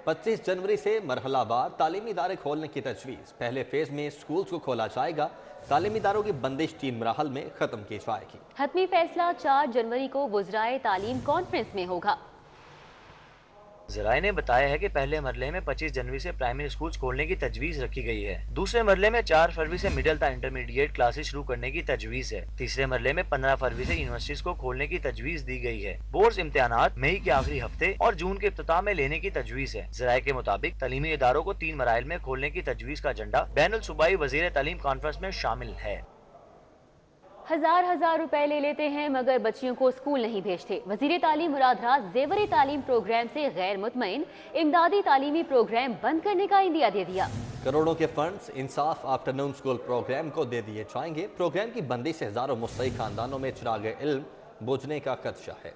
25 जनवरी से मरहलावार तालीमी इदारे खोलने की तजवीज़। पहले फेज में स्कूल्स को खोला जाएगा। तालीमी इदारों की बंदिश 3 मराहल में ख़त्म की जाएगी। हतमी फैसला 4 जनवरी को वुज़राए तालीम कॉन्फ्रेंस में होगा। ज़राए ने बताया है कि पहले मरले में 25 जनवरी से प्राइमरी स्कूल खोलने की तजवीज़ रखी गई है। दूसरे मरले में 4 फरवरी से मिडिल ता इंटरमीडिएट क्लासेस शुरू करने की तजवीज़ है। तीसरे मरले में 15 फरवरी से यूनिवर्सिटीज को खोलने की तजवीज़ दी गई है। बोर्ड्स इम्तिहानात मई के आखिरी हफ्ते और जून के इफ्तिताह में लेने की तजवीज़ है। ज़राए के मुताबिक तालीमी इदारों को 3 मराइल में खोलने की तजवीज़ का एजेंडा बैनुल सूबाई वज़ीर तालीम कॉन्फ्रेंस में शामिल है। हजार रुपए ले लेते हैं मगर बच्चियों को स्कूल नहीं भेजते। वजीर तालीम मुराद राज ज़ेवर तालीम प्रोग्राम से गैर मुतमईन। इमदादी तालीमी प्रोग्राम बंद करने का इंदिया दे दिया। करोड़ों के फंड्स इंसाफ आफ्टरनून स्कूल प्रोग्राम को दे दिए जाएंगे। प्रोग्राम की बंदी से हजारों मुस्तहिक खानदानों में चिराग इल्म बुझने का खदशा है।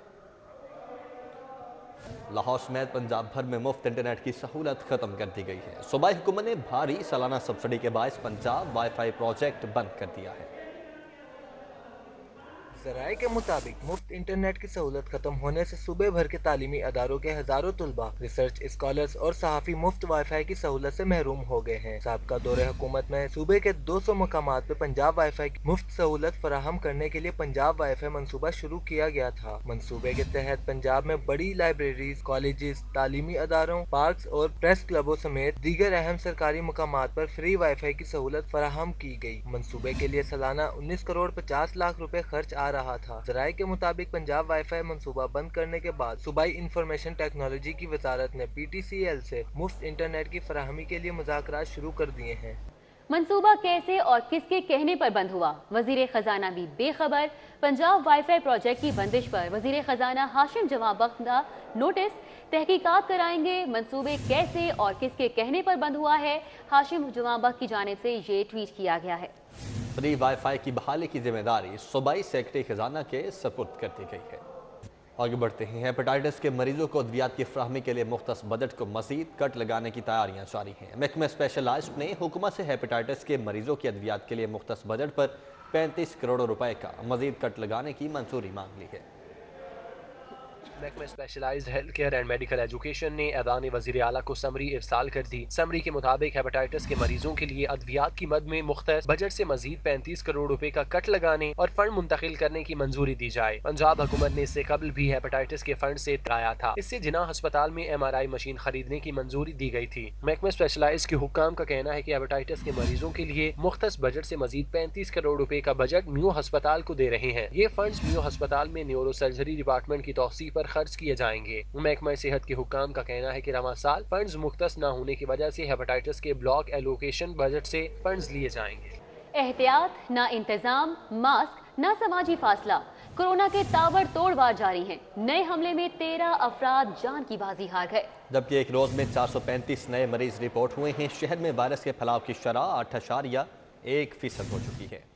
लाहौर समेत पंजाब भर में मुफ्त इंटरनेट की सहूलत खत्म कर दी गई है। सूबाई हुकूमत ने भारी सालाना सब्सिडी के बायस पंजाब वाईफाई प्रोजेक्ट बंद कर दिया है। ज़राए के मुताबिक मुफ्त इंटरनेट की सहूलत खत्म होने से सूबे भर के तालीमी अदारों के हजारों तुलबा, रिसर्च स्कॉलर्स और सहाफ़ी मुफ्त वाईफाई की सहूलत से महरूम हो गए हैं। साबका दौरे हुकूमत में सूबे के 200 मकामात पे पंजाब वाईफाई की मुफ्त सहूलत फराहम करने के लिए पंजाब वाईफाई मनसूबा शुरू किया गया था। मनसूबे के तहत पंजाब में बड़ी लाइब्रेरीज, कॉलेजेस, तालीमी अदारों, पार्क्स और प्रेस क्लबों समेत दीगर अहम सरकारी मकामात पर फ्री वाईफाई की सहूलत फराहम की गई। मनसूबे के लिए सालाना 19 करोड़ 50 लाख रुपए खर्च आ रहा था। ज़राए के मुताबिक पंजाब वाईफाई मंसूबा बंद करने के बाद सूबाई इंफॉर्मेशन टेक्नोलॉजी की वजारत ने PTCL से मुफ्त इंटरनेट की फराहमी के लिए मुज़ाकरात शुरू कर दिए हैं। मंसूबा कैसे और किसके कहने पर बंद हुआ, वजीर खजाना भी बेखबर। पंजाब वाईफाई प्रोजेक्ट की बंदिश पर वजीर खजाना हाशिम जवाबख्श का नोटिस। तहकीकात कराएंगे मंसूबे कैसे और किसके कहने पर बंद हुआ है। हाशिम जवाबख्श की जानिब से ये ट्वीट किया गया है। फ्री वाईफाई की बहाली की जिम्मेदारी सूबाई सेक्रेटरी खजाना के सपुर्द कर दी गई है। आगे बढ़ते हैं। हेपेटाइटिस के मरीजों को अद्वियात की फराहमी के लिए मुख्तस बजट को मजीद कट लगाने की तैयारियां जारी हैं। महकमा स्पेशलाइज्ड ने हुकूमत से हेपेटाइटिस के मरीजों की अद्वियात के लिए मुख्तस बजट पर 35 करोड़ रुपए का मजीद कट लगाने की मंजूरी मांग ली है। महकमा specialised health care and medical education ने ऐवान वज़ीर आला को समरी इरसाल कर दी। समरी के मुताबिक हेपेटाइटिस के मरीजों के लिए अद्वियात की मद में मुख्तस बजट से मजीद 35 करोड़ रुपए का कट लगाने और फंड मुंतकिल करने की मंजूरी दी जाए। पंजाब हुकूमत ने इससे कबल भी हेपेटाइटिस के फंड से तराया था। इससे जिना अस्पताल में MRI मशीन खरीदने की मंजूरी दी गई थी। महकमा स्पेशलाइज्ड के हुक्काम का कहना है कि हेपेटाइटिस के मरीजों के लिए मुख्तस बजट से मजीद 35 करोड़ रुपए का बजट म्यू अस्पताल को दे रहे हैं। ये फंड म्यू अस्पताल में न्यूरो सर्जरी डिपार्टमेंट की तौसीफ पर खर्च किए जाएंगे। महकमा सेहत के हुक्काम का कहना है कि रवा साल फंड्स मुख्तस न होने की वजह से हेपेटाइटिस के ब्लॉक एलोकेशन बजट से फंड्स लिए जाएंगे। एहतियात, ना इंतजाम, मास्क, ना समाजी फासला। कोरोना के ताबड़तोड़ वार जारी हैं। नए हमले में 13 अफराद जान की बाजी हार गए। जबकि एक रोज में 435 नए मरीज रिपोर्ट हुए हैं। शहर में वायरस के फैलाव की शरह 8.1% हो चुकी है।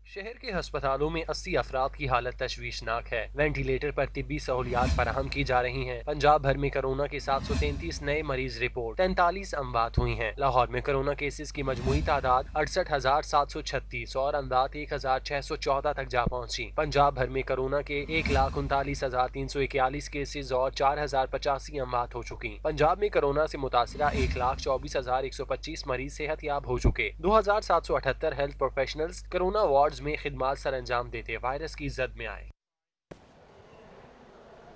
शहर के अस्पतालों में 80 अफराद की हालत तशवीशनाक है। वेंटिलेटर पर तिब्बी सहूलियात फराहम की जा रही हैं। पंजाब भर में कोरोना के 733 नए मरीज रिपोर्ट, 43 अमवात हुई हैं। लाहौर में कोरोना केसेस की मजमूई तादाद 68,736 और अमवात 1,614 तक जा पहुंची। पंजाब भर में कोरोना के 1,39,341 केसेस और 4,085 अमवात हो चुकी। पंजाब में कोरोना से मुतासरा 1,24,125 मरीज सेहत याब हो चुके। 2,778 हेल्थ प्रोफेशनल्स कोरोना वार्ड में खिदमत सर अंजाम देते वायरस की जद में आए।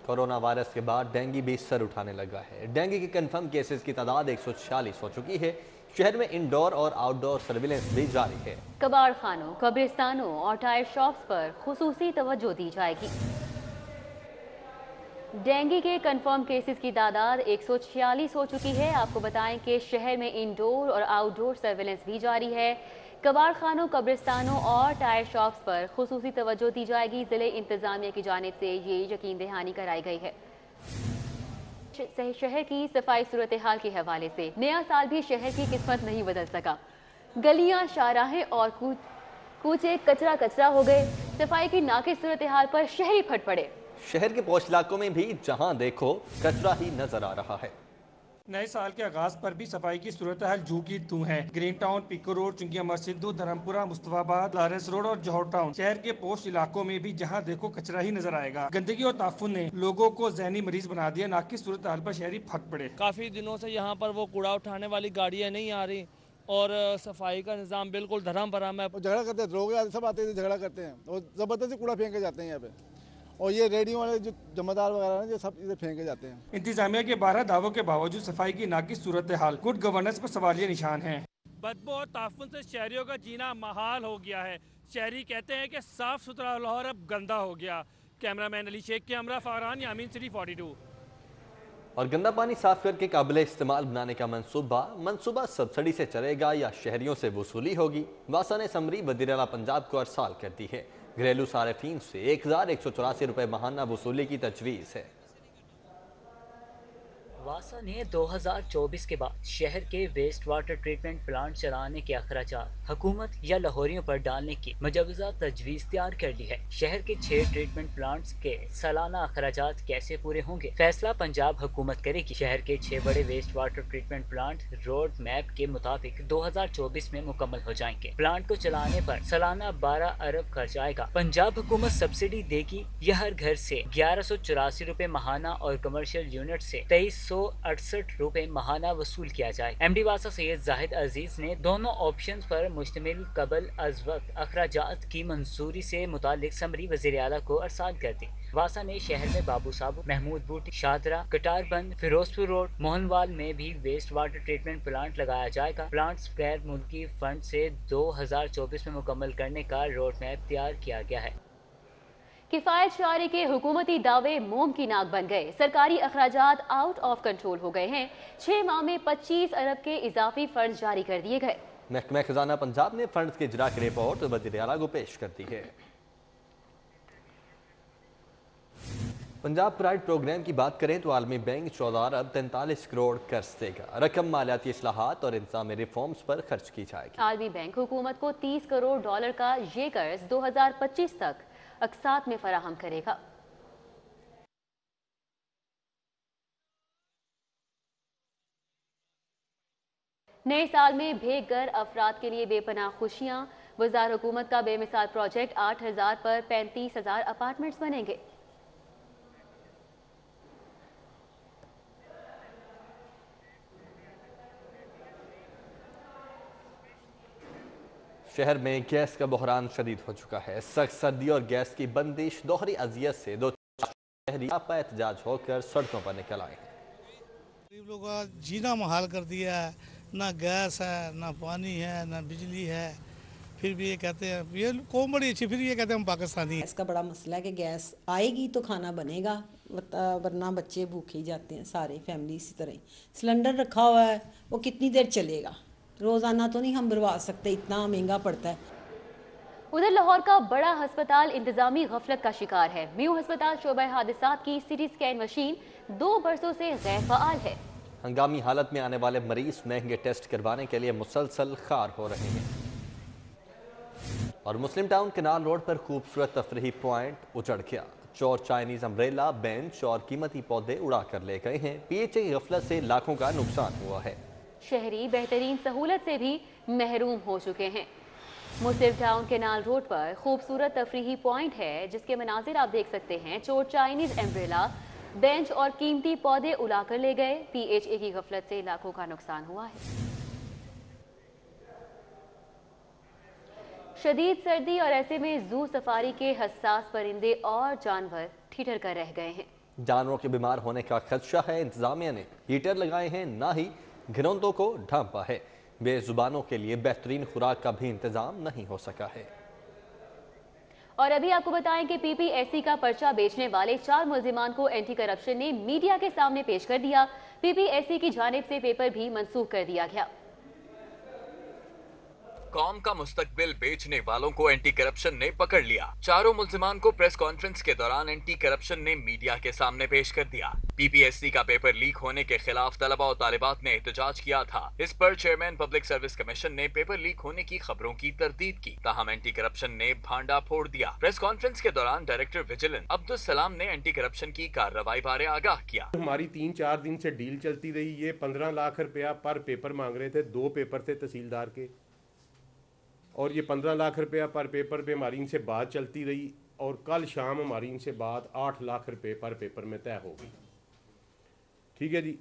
कोरोना वायरस के बाद डेंगू भी सर उठाने लगा है। डेंगू के कंफर्म केसेस की तादाद 146 हो चुकी है। शहर में इंडोर और आउटडोर सर्विलेंस भी जारी है। कबाड़ खानों, कब्रिस्तानों और टायर शॉप्स पर खुसूसी तवज्जो दी जाएगी। डेंगू के कंफर्म केसेस की तादाद 146 हो चुकी है। आपको बताएं कि शहर में इंडोर और आउटडोर सर्विलेंस भी जारी है। कबाड़ खानों, कब्रिस्तानों और टायर शॉप्स पर खुसूसी तवज्जो दी जाएगी। जिले इंतजामिया की जानिब से ये यकीन दहानी कराई गई है। शहर की सफाई सूरत हाल के हवाले से नया साल भी शहर की किस्मत नहीं बदल सका। गलियां, शाहराहें और कूचे कचरा कचरा हो गए। सफाई की नाकिस सूरत हाल पर शहरी फट पड़े। शहर के पौष इलाकों में भी जहां देखो कचरा ही नजर आ रहा है। नए साल के आगाज पर भी सफाई की सूरत हाल जू की तू है। ग्रीन टाउन, पिको रोड, चुंगी अमर सिद्धू, धर्मपुरा, मुस्तफाबाद, लॉरेंस रोड और जौहर टाउन शहर के पोस्ट इलाकों में भी जहां देखो कचरा ही नजर आएगा। गंदगी और ताफुन ने लोगों को जहनी मरीज बना दिया, ना कि सूरत हाल पर शहरी फट पड़े। काफी दिनों से यहाँ पर वो कूड़ा उठाने वाली गाड़ियाँ नहीं आ रही और सफाई का निज़ाम बिल्कुल धर्म भरम है। झगड़ा करते हैं, लोग सब आते हैं झगड़ा करते हैं और जबरदस्ती कूड़ा फेंक के जाते हैं यहाँ पे, और ये रेडियो वाले जो जमादार वगैरह हैं, जो सब इधर फेंके जाते हैं। इंतजामिया के 12 दावों के बावजूद सफाई की नाकिस सूरत हाल गुड गवर्नेंस पर सवालिया निशान है। बदबू और ताफुन से शहरियों का जीना महाल हो गया है। शहरी कहते हैं कि साफ सुथरा लाहौर अब गंदा हो गया। कैमरामैन अली शेख के हमरा फारान, यामीन सिटी 42। और गंदा पानी साफ करके काबिल इस्तेमाल बनाने का मंसूबा सब्सिडी से चलेगा या शहरियों से वसूली होगी? वासा ने समरी वज़ीर आला पंजाब को अरसाल कर दी है। घरेलू सारिफीन से 1184 रुपये माहाना वसूली की तजवीज़ है। वासा ने 2024 के बाद शहर के वेस्ट वाटर ट्रीटमेंट प्लांट चलाने के अखराजात हुकूमत या लाहौरियों पर डालने की मुजवजा तजवीज़ तैयार कर ली है। शहर के 6 ट्रीटमेंट प्लांट्स के सालाना अखराजात कैसे पूरे होंगे, फैसला पंजाब हुकूमत करेगी। शहर के 6 बड़े waste water treatment plant road map के मुताबिक 2024 में मुकम्मल हो जाएंगे। प्लांट को चलाने पर सालाना 12 अरब खर्च आएगा। पंजाब हुकूमत सब्सिडी देगी। यह हर घर से 1184 रुपये माहाना और कमर्शियल यूनिट से 2368 रुपये माहाना वसूल किया जाए। एमडी वासा सैयद जाहिद अजीज ने दोनों ऑप्शन पर मुश्तमिल कबल अज वक्त अखराजात की मंजूरी से मुतालिक समरी वज़ीर आला को अरसाल कर दी। वासा ने शहर में बाबू साबू, महमूद बूटी, शादरा, कटारबंद, फिरोजपुर रोड, मोहनवाल में भी वेस्ट वाटर ट्रीटमेंट प्लांट लगाया जाएगा। प्लांट्स गैर मुल्की फंड से 2024 में मुकम्मल करने का रोड मैप तैयार किया गया है। किफायत शारी के हुकूमती दावे मोम की नाक बन गए। सरकारी अखराजात आउट ऑफ कंट्रोल हो गए हैं। 6 माह में 25 अरब के इजाफी फंड जारी कर दिए गए। महकमा खजाना पंजाब ने फंड्स की इजरा की रिपोर्ट वज़ीर आला को पेश कर दी है। पंजाब प्राइड प्रोग्राम की बात करें तो आलमी बैंक 14 अरब 43 करोड़ कर्ज देगा। रकम मालियाती इस्लाहात और इंतजामी रिफॉर्म्स पर खर्च की जाएगी। आलमी बैंक हुकूमत को 30 करोड़ डॉलर का ये कर्ज 2025 तक अक़सात में फराहम करेगा। नए साल में बेघर अफराद के लिए बेपनाह खुशियां। वज़ार हुकूमत का बेमिसाल प्रोजेक्ट 8000 पर 35,000 अपार्टमेंट्स बनेंगे। शहर में गैस का बहरान शदीद हो चुका है। सख्त सर्दी और गैस की बंदिश दोहरी अजियत से दो शहरी आपा एहतजाज होकर सड़कों पर निकल आए हैं। गरीब लोगों का जीना मुहाल कर दिया है। ना गैस है, ना पानी है, ना बिजली है, फिर भी ये कहते हैं, ये कौम बड़ी अच्छी, फिर ये कहते हैं हम पाकिस्तानी हैं। इसका बड़ा मसला है कि गैस आएगी तो खाना बनेगा, वरना बच्चे भूखे ही जाते हैं सारे, फैमिली इसी तरह ही। सिलेंडर रखा हुआ है, वो कितनी देर चलेगा, रोज़ाना तो नहीं हम भरवा सकते, इतना महंगा पड़ता है। उधर लाहौर का बड़ा अस्पताल इंतजामी गफलत का शिकार है। म्यू अस्पताल शोबा हादसात की सीटी स्कैन मशीन 2 बरसों से गैर फ़ाल है। हंगामी हालत में आने वाले मरीज महंगे टेस्ट करवाने के लिए मुसलसल खार हो रहे हैं। और मुस्लिम टाउन केनाल रोड पर खूबसूरत तफरीही पॉइंट उजड़ गया। चोर चाइनीज अम्ब्रेला, बेंच और कीमती पौधे उड़ा कर ले गए हैं। पीएचए की गफलत से लाखों का नुकसान हुआ है। शहरी बेहतरीन सहूलत से भी महरूम हो चुके हैं। मुस्लिम टाउन केनाल रोड पर खूबसूरत तफरीही पॉइंट है, जिसके मनाजिर आप देख सकते हैं। चोर चाइनीज अम्ब्रेला, बेंच और कीमती पौधे उड़ाकर ले गए। पीएचए की गफलत से लाखों का नुकसान हुआ है। शदीद सर्दी और ऐसे में जू सफारी के हसास परिंदे और जानवर ठिठर कर रह गए हैं। जानवरों के बीमार होने का खदशा है। इंतजामिया ने हीटर लगाए हैं, ना ही घिरौंदों को ढांपा है। बेजुबानों के लिए बेहतरीन खुराक का भी इंतजाम नहीं हो सका है। और अभी आपको बताएं कि पीपीएससी का पर्चा बेचने वाले 4 मुल्जिमान को एंटी करप्शन ने मीडिया के सामने पेश कर दिया। पीपीएससी की जानिब से पेपर भी मंसूख कर दिया गया। कौम का मुस्तकबिल बेचने वालों को एंटी करप्शन ने पकड़ लिया। चारों मुल्जिमान को प्रेस कॉन्फ्रेंस के दौरान एंटी करप्शन ने मीडिया के सामने पेश कर दिया। पीपीएससी का पेपर लीक होने के खिलाफ तलबा और तालिबात ने एहतजाज किया था। इस पर चेयरमैन पब्लिक सर्विस कमीशन ने पेपर लीक होने की खबरों की तरदीद की, ताहम एंटी करप्शन ने भांडा फोड़ दिया। प्रेस कॉन्फ्रेंस के दौरान डायरेक्टर विजिलेंस अब्दुल सलाम ने एंटी करप्शन की कार्रवाई बारे आगाह किया। हमारी 3-4 दिन से डील चलती रही। ये 15 लाख रुपया पर पेपर मांग रहे थे। 2 पेपर थे तहसीलदार के, और ये 15 लाख रुपया पर पेपर पे हमारी इनसे बात चलती रही, और कल शाम हमारी इनसे बात 8 लाख रुपये पर पेपर में तय हो गई। ठीक है जी।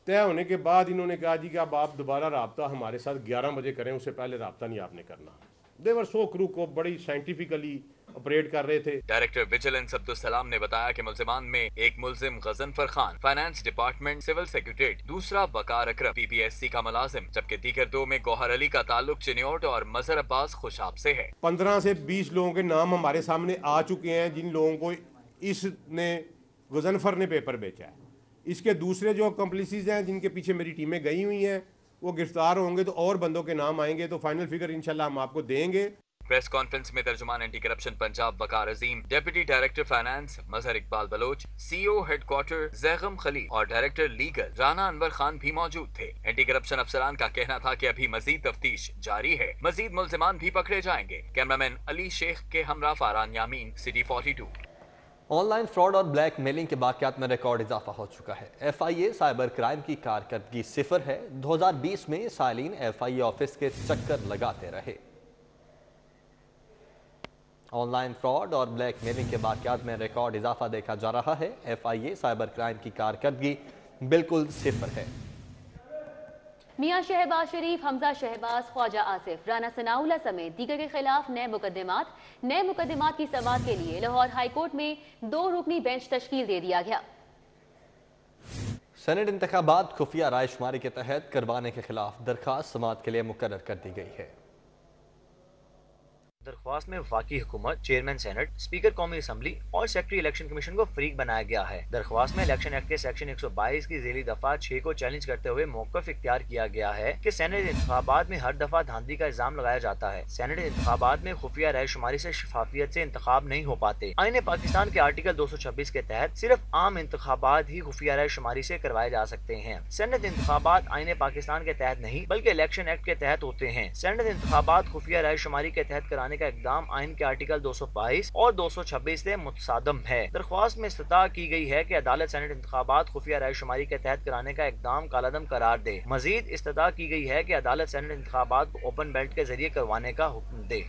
तय होने के बाद इन्होंने कहा जी कि अब आप दोबारा रब्ता हमारे साथ 11 बजे करें, उससे पहले रब्ता नहीं आपने करना। देवर सो क्रू को बड़ी साइंटिफिकली ऑपरेट कर रहे थे। डायरेक्टर विजिलेंस अब्दुल सलाम ने बताया कि मुल्जिमान में एक मुल्जिम Ghazanfar Khan finance department civil secretariat, दूसरा वकार अकरम पीपीएससी का मुलाजिम, जबकि दीगर 2 में गौहर अली का ताल्लुक चिन्योट और मजहर अब्बास खुशाब से है। 15 से 20 लोगों के नाम हमारे सामने आ चुके हैं जिन लोगों को इसने गजनफर ने पेपर बेचा है। इसके दूसरे जो कंप्लिसिस हैं जिनके पीछे मेरी टीमें गई हुई हैं, वो गिरफ्तार होंगे तो और बंदों के नाम आएंगे, तो फाइनल फिगर इंशाल्लाह हम आपको देंगे। प्रेस कॉन्फ्रेंस में तर्जुमान anti corruption Punjab Waqar Azeem, deputy director finance Mazhar Iqbal Baloch, CEO headquarter Zaigham Khalil और डायरेक्टर लीगल राना अनवर खान भी मौजूद थे। एंटी करप्शन अफसरान का कहना था कि अभी मजीद तफ्तीश जारी है, मजीद मुल्जिमान भी पकड़े जाएंगे। कैमरामैन अली शेख के हमरा फारान यामीन, सिटी 42। ऑनलाइन फ्रॉड और ब्लैक मेलिंग के वाक़यात में रिकॉर्ड इजाफा हो चुका है। FIA साइबर क्राइम की कारकर्दगी 0 है। 2020 में साइलिन FIA ऑफिस के चक्कर लगाते रहे। ऑनलाइन फ्रॉड और ब्लैक मेलिंग के वाक़यात में रिकॉर्ड इजाफा देखा जा रहा है। FIA साइबर क्राइम की कारकर्दगी बिल्कुल 0 है। मियां शहबाज शरीफ, हमजा शहबाज, ख्वाजा आसिफ, राना सनाउल्लाह समेत दीगर के खिलाफ नए मुकदमात की समाअत के लिए लाहौर हाई कोर्ट में 2 रुकनी बेंच तश्कील दे दिया गया। सेनेट इंतखाबात खुफिया रायशुमारी के तहत करवाने के खिलाफ दरख्वास्त समाअत के लिए मुकर्रर कर दी गई है। दरख्वास्त में वफाकी हुकूमत, चेयरमैन सेनेट, स्पीकर कौमी असम्बली और सेक्रेटरी इलेक्शन कमीशन को फरीक बनाया गया है। दरख्वास्त में इलेक्शन एक्ट के सेक्शन 122 की ज़ेली दफा 6 को चैलेंज करते हुए मौक़िफ़ इख्तियार किया गया है कि सेनेट इंतखाबात में हर दफा धांधली का इल्जाम लगाया जाता है। सेनेट इंतखाबात में खुफिया रायशुमारी से शफाफियत से इंतखाब नहीं हो पाते। आईन पाकिस्तान के आर्टिकल 226 के तहत सिर्फ आम इंतखाबात ही खुफिया रायशुमारी से करवाए जा सकते हैं। सेनेट इंतखाबात आईन पाकिस्तान के तहत नहीं बल्कि इलेक्शन एक्ट के तहत होते हैं। सेनेट इंतखाबात खुफिया रायशुमारी के तहत कराने का इक़दाम आइन के आर्टिकल 222 और 226 से मुतसादम है। दरख्वास्त में इस्तदा की गई है कि अदालत सेनेट इंतखाबात खुफिया रायशुमारी के तहत कराने का इक़दाम कालादम करार दे। मजीद इस्तदा की गई है कि अदालत सेनेट इंतखाबात को ओपन बेल्ट के जरिए करवाने का हुक्म दे।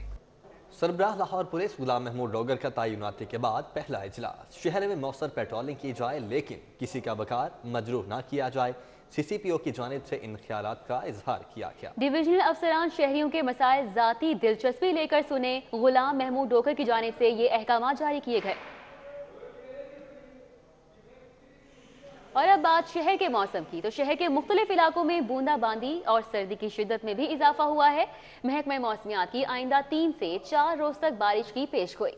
सरबराह लाहौर पुलिस गुलाम महमूद डोगर का तैनाती के बाद पहला इजलास। शहर में मौसर पेट्रोलिंग की जाए लेकिन किसी का वकार मजरूह न किया जाए, CCPO की जानिब से इन ख्यालात का इजहार किया गया। डिविजनल अफसरान शहरियों के मसाइल जाती दिलचस्पी लेकर सुने। गुलाम महमूद डोगर की जानिब से ये अहकाम जारी किए गए। और अब बात शहर के मौसम की, तो शहर के मुख्तलिफ इलाकों में बूंदाबांदी और सर्दी की शिद्दत में भी इजाफा हुआ है। महकमा मौसमियात की आइंदा 3 से 4 रोज तक बारिश की पेशगोई।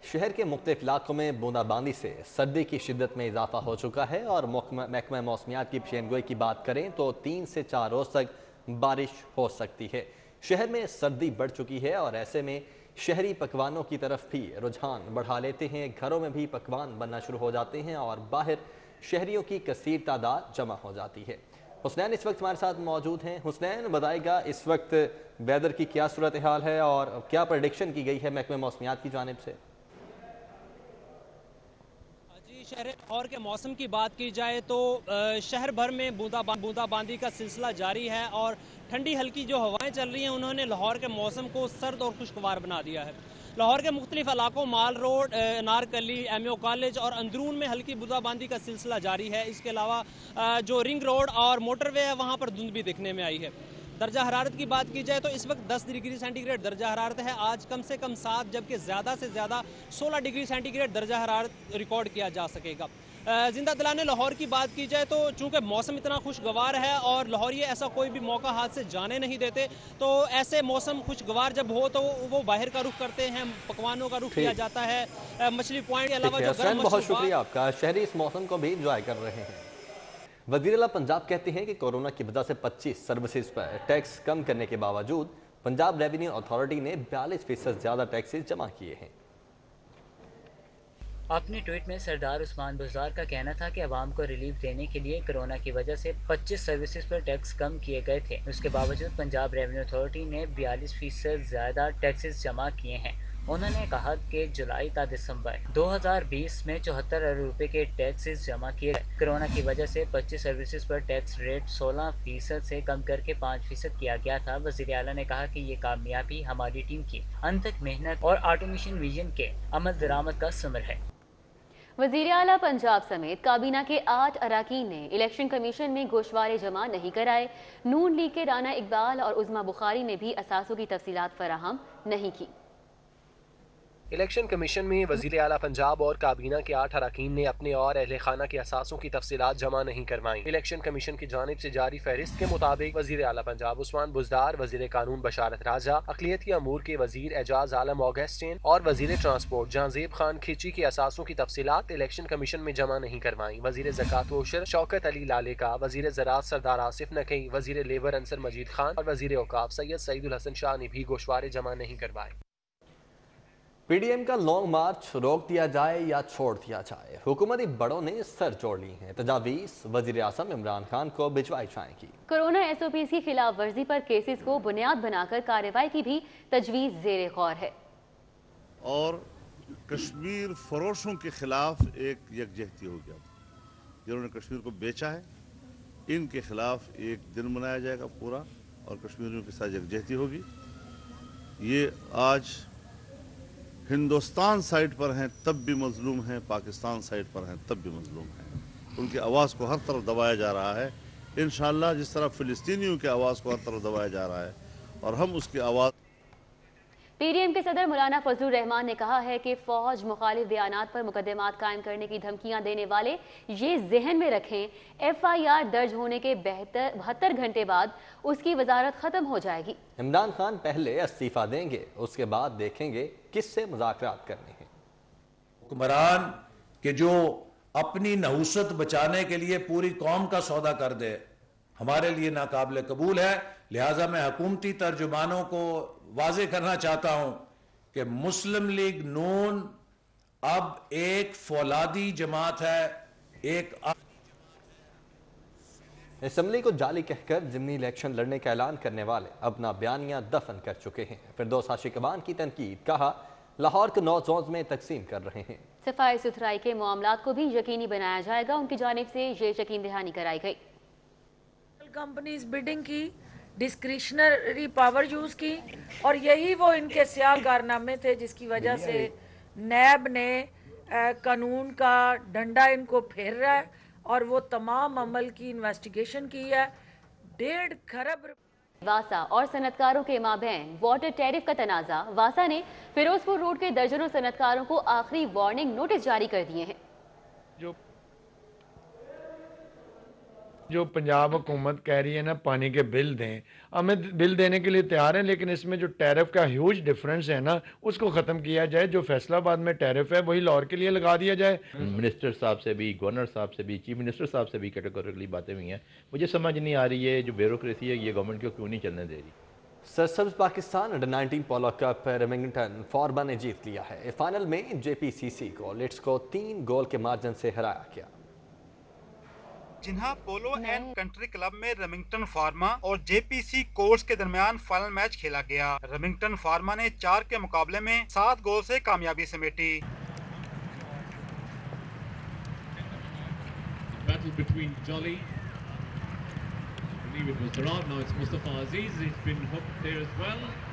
शहर के मुख्तलिफ इलाकों में बूंदाबांदी से सर्दी की शिद्दत में इजाफा हो चुका है और महकमा मौसमियात की पेशगोई की बात करें तो 3 से 4 रोज तक बारिश हो सकती है। शहर में सर्दी बढ़ चुकी है और ऐसे में शहरी पकवानों की तरफ भी रुझान बढ़ा लेते हैं। घरों में भी पकवान बनना शुरू हो जाते हैं और बाहर शहरियों की कसीर तादाद जमा हो जाती है। हुसनैन इस वक्त हमारे साथ मौजूद हैं। हुसनैन, बताएगा इस वक्त वेदर की क्या सूरत हाल है और क्या प्रेडिक्शन की गई है महकमा मौसमियात की जानिब से? शहर लाहौर के मौसम की बात की जाए तो शहर भर में बूंदाबांदी का सिलसिला जारी है और ठंडी हल्की जो हवाएं चल रही हैं उन्होंने लाहौर के मौसम को सर्द और खुशगवार बना दिया है। लाहौर के मुख्तलिफ इलाकों माल रोड, नारकली, MAO कॉलेज और अंदरून में हल्की बूंदाबांदी का सिलसिला जारी है। इसके अलावा जो रिंग रोड और मोटरवे है वहाँ पर धुंध भी दिखने में आई है। दर्जा हरारत की बात की जाए तो इस वक्त 10 डिग्री सेंटीग्रेड दर्जा हरारत है। आज कम से कम 7 जबकि ज़्यादा से ज़्यादा 16 डिग्री सेंटीग्रेड दर्जा हरारत रिकॉर्ड किया जा सकेगा। जिंदा दिलाने लाहौर की बात की जाए तो चूँकि मौसम इतना खुशगवार है और लाहौरी ऐसा कोई भी मौका हाथ से जाने नहीं देते, तो ऐसे मौसम खुशगवार जब हो तो वो बाहर का रुख करते हैं, पकवानों का रुख किया जाता है। मछली पॉइंट के अलावा जो बहुत शुक्रिया आपका। शहरी इस मौसम को भी इंजॉय कर रहे हैं। वज़ीर आला पंजाब कहते हैं कि कोरोना की वजह से 25 सर्विसेज पर टैक्स कम करने के बावजूद पंजाब रेवेन्यू अथॉरिटी ने 42% ज्यादा टैक्सेस जमा किए हैं। अपने ट्वीट में सरदार उस्मान बुज़दार का कहना था कि अवाम को रिलीफ देने के लिए कोरोना की वजह से 25 सर्विसेज पर टैक्स कम किए गए थे। उसके बावजूद पंजाब रेवेन्यू अथॉरिटी ने 42% ज़्यादा टैक्सेस जमा किए हैं। उन्होंने कहा कि जुलाई ta दिसंबर 2020 में 74 अरब रुपए के टैक्सेस जमा किए गए। कोरोना की वजह से 25 सर्विसेज पर टैक्स रेट 16% से कम करके 5% किया गया था। वज़ीर आला ने कहा कि ये कामयाबी हमारी टीम की अनथक मेहनत और ऑटोमेशन विजन के अमल दरामद का समर है। वज़ीर आला पंजाब समेत काबीना के 8 अरकान ने इलेक्शन कमीशन में गोशवारे जमा नहीं कराए। नून लीग के राना इकबाल और उज़मा बुखारी ने भी असासों की तफसीलात फराहम नहीं की। इलेक्शन कमीशन में वज़ीर आला पंजाब और काबीना के 8 अरकान ने अपने और अहले खाना के असासों की तफसीलात जमा नहीं करवाई। इलेक्शन कमीशन की जानिब से जारी फहरिस्त के मुताबिक वज़ीर आला पंजाब उस्मान बुज़दार, वज़ीर कानून बशारत राजा, अक़लियती अमूर के वज़ीर एजाज आलम ऑगस्टिन और वज़ीर ट्रांसपोर्ट जहांज़ेब खान खिची के असासों की तफसीलात इलेक्शन कमीशन में जमा नहीं करवाई। वज़ीर ज़कात व उशर शौकत अली लालेका, वज़ीर ज़राअत सरदार आसिफ नकवी, वज़ीर लेबर अंसर मजीद खान और वज़ीर औकाफ सैयद सईदुल हसन शाह ने भी गोशवारे जमा नहीं करवाए। पीडीएम का लॉन्ग मार्च रोक दिया जाए या छोड़ दिया जाए, हुकूमती बड़ों ने सर जोड़ ली हैं। तजावीज़ वज़ीर आज़म इमरान खान को भिजवाई जाएंगी। कोरोना SOPs की खिलाफ वर्जी पर केसेस को बुनियाद बनाकर कार्रवाई की भी तजवीज़ ज़ेरे गौर है। और कश्मीर फरोशों के खिलाफ एक यकजहती हो गया, जिन्होंने कश्मीर को बेचा है, इनके खिलाफ एक दिन मनाया जाएगा पूरा और कश्मीरियों के साथ यकजहती होगी। ये आज हिंदुस्तान साइड पर हैं तब भी मजलूम हैं, पाकिस्तान साइड पर हैं तब भी मजलूम हैं। उनकी आवाज़ को हर तरफ दबाया जा रहा है। इंशाअल्लाह जिस तरह फ़िलिस्तीनियों की आवाज़ को हर तरफ दबाया जा रहा है और हम उसकी आवाज़। पीडीएम के सदर मौलाना फजलुर रहमान ने कहा है कि फौज मुखालिफ बयानात पर मुकदमात कायम करने की धमकियां देने वाले ये जहन में रखें, FIR दर्ज होने के 72 घंटे बाद उसकी वजारत खत्म हो जाएगी। इमरान खान पहले इस्तीफा देंगे, उसके बाद देखेंगे किससे मुज़ाकरात करने हैं। हुक्मरान के जो अपनी नहुसत बचाने के लिए पूरी कौम का सौदा कर दे, हमारे लिए नाकाबिल कबूल है। लिहाजा मैं हुकूमती तर्जुमानों को वाजे करना चाहता हूं कि मुस्लिम लीग नून अब एक फौलादी जमात है। एक असम्बली को जाली कहकर ज़िमनी इलेक्शन लड़ने का ऐलान करने वाले अपना बयानिया दफन कर चुके हैं। फिरदौस आशिकबान की तनकीद, कहा लाहौर को 9 जोन्स में तकसीम कर रहे हैं। सफाई सुथराई के मामलात को भी यकीनी बनाया जाएगा, उनकी जानिब से ये यकीन दहानी कराई गई। कंपनीज बिडिंग की, डिस्क्रिशनरी पावर यूज की और यही वो इनके स्याह कारनामे थे जिसकी वजह से नैब ने कानून का डंडा इनको फेर रहा है और वो तमाम अमल की इन्वेस्टिगेशन की है। 1.5 खरब वासा और सनतकारों के माबैन वाटर टैरिफ का तनाज़ा। वासा ने फिरोजपुर रोड के दर्जनों सनतकारों को आखिरी वार्निंग नोटिस जारी कर दिए हैं। जो पंजाब हुकूमत कह रही है ना पानी के बिल दें, हमें बिल देने के लिए तैयार हैं, लेकिन इसमें जो टैरिफ का ह्यूज डिफरेंस है ना उसको ख़त्म किया जाए। जो फैसलाबाद में टैरिफ है वही लाहौर के लिए लगा दिया जाए। मिनिस्टर साहब से भी, गवर्नर साहब से भी, चीफ मिनिस्टर साहब से भी कैटेगोरिकली बातें हुई हैं। मुझे समझ नहीं आ रही है जो ब्यूरोक्रेसी है ये गवर्नमेंट को क्यों नहीं चलने दे रही। सरसब्ज पाकिस्तान अंडर-19 पोलो कप रेमिंगटन फॉर्मा ने जीत लिया है। फाइनल में JPCC को लिड्स को 3 गोल के मार्जिन से हराया गया। जिन्हा पोलो एंड कंट्री क्लब में रेमिंगटन फार्मा और JPC कोर्स के दरमियान फाइनल मैच खेला गया। रेमिंगटन फार्मा ने 4 के मुकाबले में 7 गोल से कामयाबी समेटी।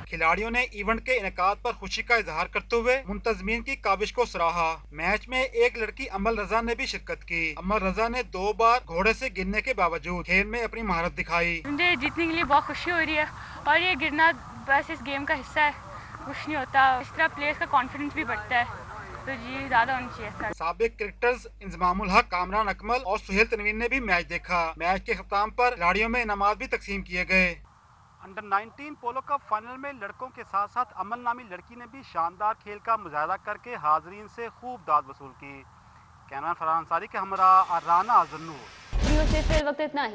खिलाड़ियों ने इवेंट के इनेकाद पर खुशी का इजहार करते हुए मुंतजमीन की काविश को सराहा। मैच में एक लड़की अमल रजा ने भी शिरकत की। अमल रजा ने 2 बार घोड़े से गिरने के बावजूद खेल में अपनी महारत दिखाई। मुझे जीतने के लिए बहुत खुशी हो रही है और ये गिरना बस इस गेम का हिस्सा है, कुछ नहीं होता। इस तरह प्लेयर्स का कॉन्फिडेंस भी बढ़ता है, तो जी ज्यादा होनी चाहिए। साबिक क्रिकेटर्स इंजमामुल हक, कामरान अकमल और सुहेल तनवीर ने भी मैच देखा। मैच के खिताम पर खिलाड़ियों में इनामात भी तकसीम किए गए। अंडर-19 पोलो कप फाइनल में लड़कों के साथ साथ अमल नामी लड़की ने भी शानदार खेल का मुजाहिदा करके हाजरीन से खूब दाद वसूल की। कैमरामैन फरहान अंसारी के हमरा राना जन्नू। वीडियो से इस वक्त इतना ही।